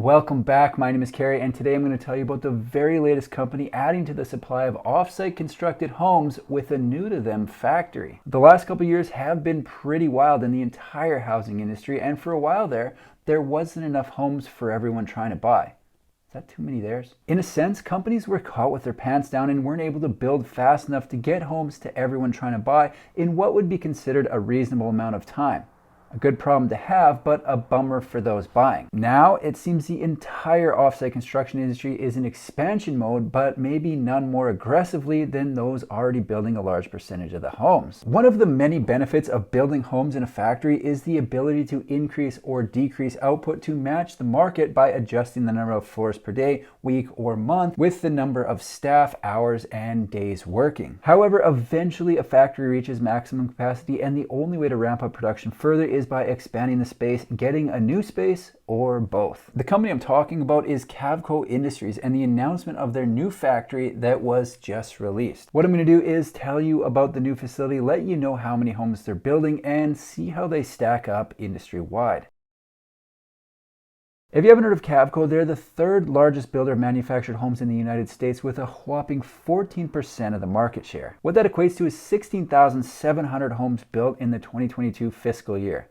Welcome back. My name is Carrie, and today I'm going to tell you about the very latest company adding to the supply of off-site constructed homes with a new-to-them factory. The last couple years have been pretty wild in the entire housing industry, and for a while there wasn't enough homes for everyone trying to buy. Is that too many theirs? In a sense, companies were caught with their pants down and weren't able to build fast enough to get homes to everyone trying to buy in what would be considered a reasonable amount of time. A good problem to have, but a bummer for those buying. Now, it seems the entire offsite construction industry is in expansion mode, but maybe none more aggressively than those already building a large percentage of the homes. One of the many benefits of building homes in a factory is the ability to increase or decrease output to match the market by adjusting the number of floors per day, week, or month with the number of staff, hours, and days working. However, eventually a factory reaches maximum capacity, and the only way to ramp up production further is by expanding the space, getting a new space, or both. The company I'm talking about is Cavco Industries and the announcement of their new factory that was just released. What I'm going to do is tell you about the new facility, let you know how many homes they're building, and see how they stack up industry-wide. If you haven't heard of Cavco, they're the third largest builder of manufactured homes in the United States with a whopping 14% of the market share. What that equates to is 16,700 homes built in the 2022 fiscal year.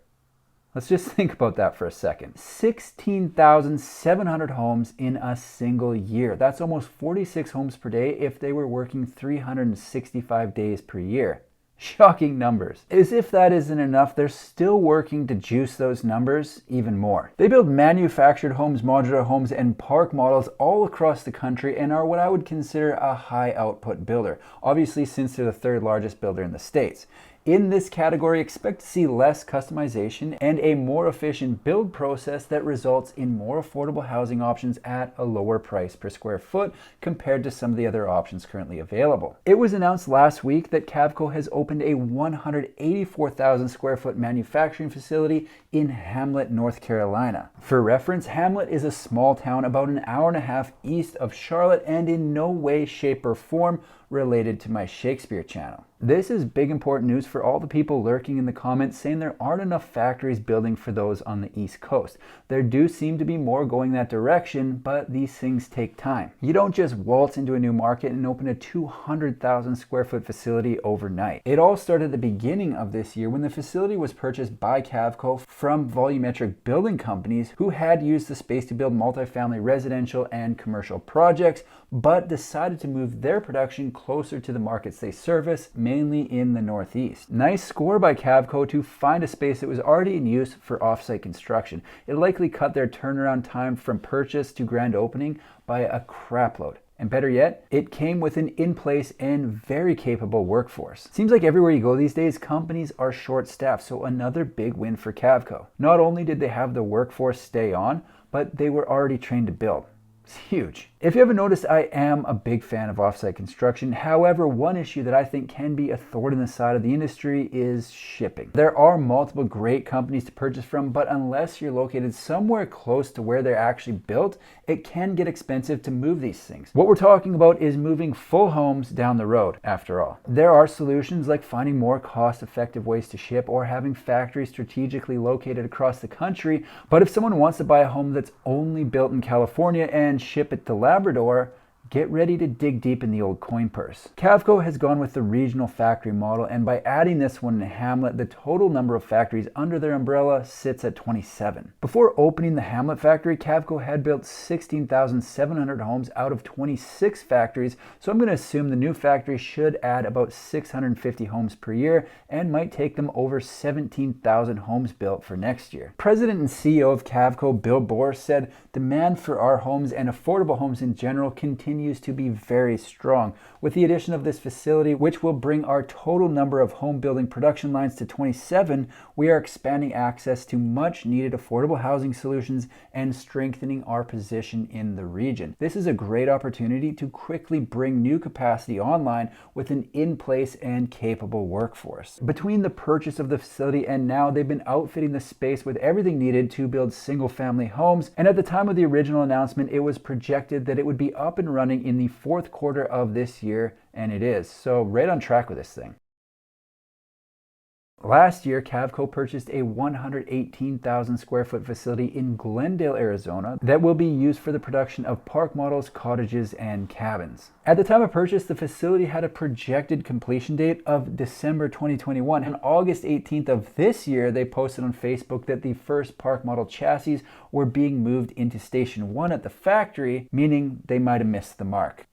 Let's just think about that for a second. 16,700 homes in a single year. That's almost 46 homes per day if they were working 365 days per year. Shocking numbers. As if that isn't enough, they're still working to juice those numbers even more. They build manufactured homes, modular homes, and park models all across the country and are what I would consider a high output builder, obviously since they're the third largest builder in the States. In this category, expect to see less customization and a more efficient build process that results in more affordable housing options at a lower price per square foot compared to some of the other options currently available. It was announced last week that Cavco has opened a 184,000 square foot manufacturing facility in Hamlet, North Carolina. For reference, Hamlet is a small town about an hour and a half east of Charlotte and in no way, shape, or form related to my Shakespeare channel. This is big important news for all the people lurking in the comments saying there aren't enough factories building for those on the East Coast. There do seem to be more going that direction, but these things take time. You don't just waltz into a new market and open a 200,000 square foot facility overnight. It all started at the beginning of this year when the facility was purchased by Cavco from volumetric building companies who had used the space to build multifamily residential and commercial projects, but decided to move their production closer to the markets they service, mainly in the Northeast. Nice score by Cavco to find a space that was already in use for off-site construction. It likely cut their turnaround time from purchase to grand opening by a crapload. And better yet, it came with an in-place and very capable workforce. Seems like everywhere you go these days, companies are short-staffed, so another big win for Cavco. Not only did they have the workforce stay on, but they were already trained to build. It's huge. If you haven't noticed, I am a big fan of offsite construction. However, one issue that I think can be a thorn in the side of the industry is shipping. There are multiple great companies to purchase from, but unless you're located somewhere close to where they're actually built, it can get expensive to move these things. What we're talking about is moving full homes down the road, after all. There are solutions like finding more cost-effective ways to ship or having factories strategically located across the country, but if someone wants to buy a home that's only built in California and ship it to Labrador, get ready to dig deep in the old coin purse. Cavco has gone with the regional factory model, and by adding this one in Hamlet, the total number of factories under their umbrella sits at 27. Before opening the Hamlet factory, Cavco had built 16,700 homes out of 26 factories, so I'm going to assume the new factory should add about 650 homes per year and might take them over 17,000 homes built for next year. President and CEO of Cavco, Bill Bohr, said, "Demand for our homes and affordable homes in general continues to be very strong. With the addition of this facility, which will bring our total number of home building production lines to 27, we are expanding access to much needed affordable housing solutions and strengthening our position in the region. This is a great opportunity to quickly bring new capacity online with an in-place and capable workforce." Between the purchase of the facility and now, they've been outfitting the space with everything needed to build single-family homes, and at the time of the original announcement, it was projected that it would be up and running in the fourth quarter of this year, and it is. So right on track with this thing. Last year, Cavco purchased a 118,000 square foot facility in Glendale, Arizona that will be used for the production of park models, cottages, and cabins. At the time of purchase, the facility had a projected completion date of December 2021. On August 18th of this year, they posted on Facebook that the first park model chassis were being moved into Station 1 at the factory, meaning they might have missed the mark.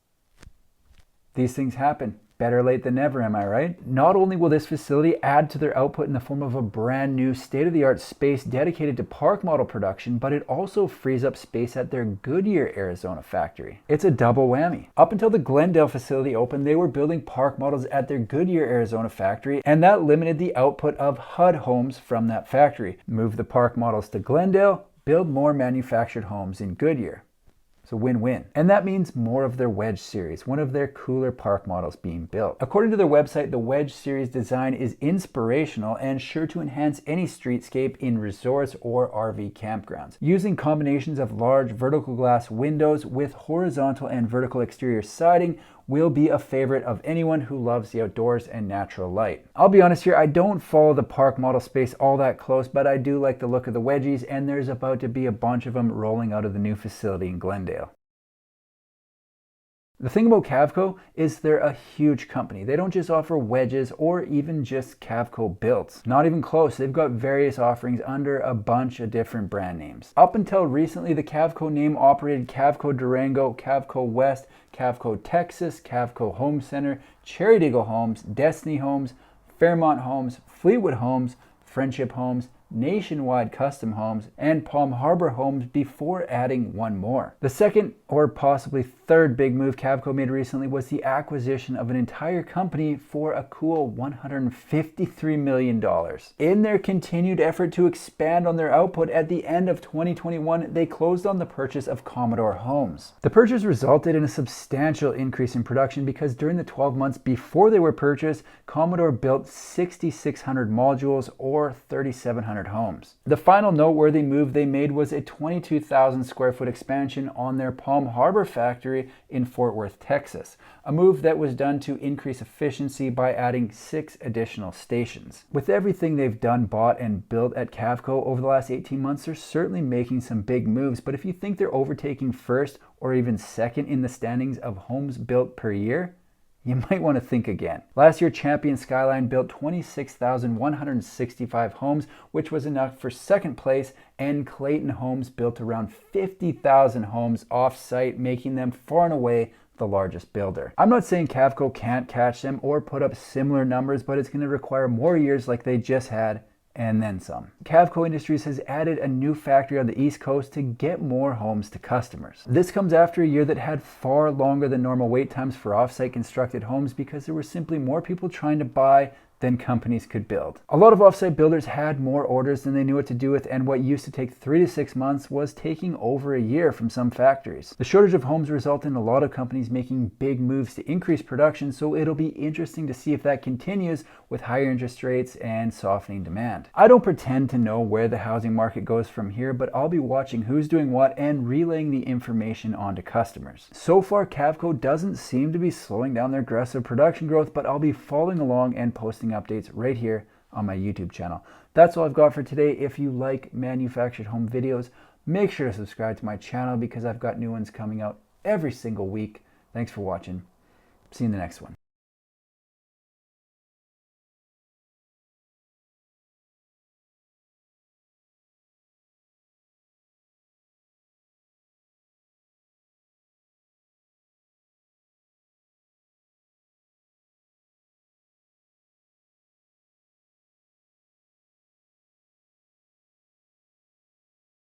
These things happen. Better late than never, am I right? Not only will this facility add to their output in the form of a brand new state-of-the-art space dedicated to park model production, but it also frees up space at their Goodyear, Arizona factory. It's a double whammy. Up until the Glendale facility opened, they were building park models at their Goodyear, Arizona factory, and that limited the output of HUD homes from that factory. Move the park models to Glendale, build more manufactured homes in Goodyear. It's a win-win. And that means more of their Wedge series, one of their cooler park models being built. According to their website, the Wedge series design is inspirational and sure to enhance any streetscape in resorts or RV campgrounds. Using combinations of large vertical glass windows with horizontal and vertical exterior siding will be a favorite of anyone who loves the outdoors and natural light. I'll be honest here, I don't follow the park model space all that close, but I do like the look of the wedgies, and there's about to be a bunch of them rolling out of the new facility in Glendale. The thing about Cavco is they're a huge company. They don't just offer wedges or even just Cavco builds. Not even close. They've got various offerings under a bunch of different brand names. Up until recently, the Cavco name operated Cavco Durango, Cavco West, Cavco Texas, Cavco Home Center, Cherry Deagle Homes, Destiny Homes, Fairmont Homes, Fleetwood Homes, Friendship Homes, Nationwide Custom Homes, and Palm Harbor Homes before adding one more. The second, or possibly third big move Cavco made recently was the acquisition of an entire company for a cool $153 million. In their continued effort to expand on their output, at the end of 2021, they closed on the purchase of Commodore Homes. The purchase resulted in a substantial increase in production because during the 12 months before they were purchased, Commodore built 6,600 modules or 3,700 homes. The final noteworthy move they made was a 22,000 square foot expansion on their Palm Harbor factory in Fort Worth, Texas, a move that was done to increase efficiency by adding 6 additional stations. With everything they've done, bought, and built at Cavco over the last 18 months, they're certainly making some big moves, but if you think they're overtaking first or even second in the standings of homes built per year, you might want to think again. Last year, Champion Skyline built 26,165 homes, which was enough for second place, and Clayton Homes built around 50,000 homes off-site, making them far and away the largest builder. I'm not saying Cavco can't catch them or put up similar numbers, but it's going to require more years like they just had, and then some. Cavco Industries has added a new factory on the East Coast to get more homes to customers. This comes after a year that had far longer than normal wait times for off-site constructed homes because there were simply more people trying to buy than companies could build. A lot of offsite builders had more orders than they knew what to do with, and what used to take 3 to 6 months was taking over a year from some factories. The shortage of homes resulted in a lot of companies making big moves to increase production, so it'll be interesting to see if that continues with higher interest rates and softening demand. I don't pretend to know where the housing market goes from here, but I'll be watching who's doing what and relaying the information onto customers. So far, Cavco doesn't seem to be slowing down their aggressive production growth, but I'll be following along and posting updates right here on my YouTube channel. That's all I've got for today. If you like manufactured home videos, make sure to subscribe to my channel because I've got new ones coming out every single week. Thanks for watching. See you in the next one.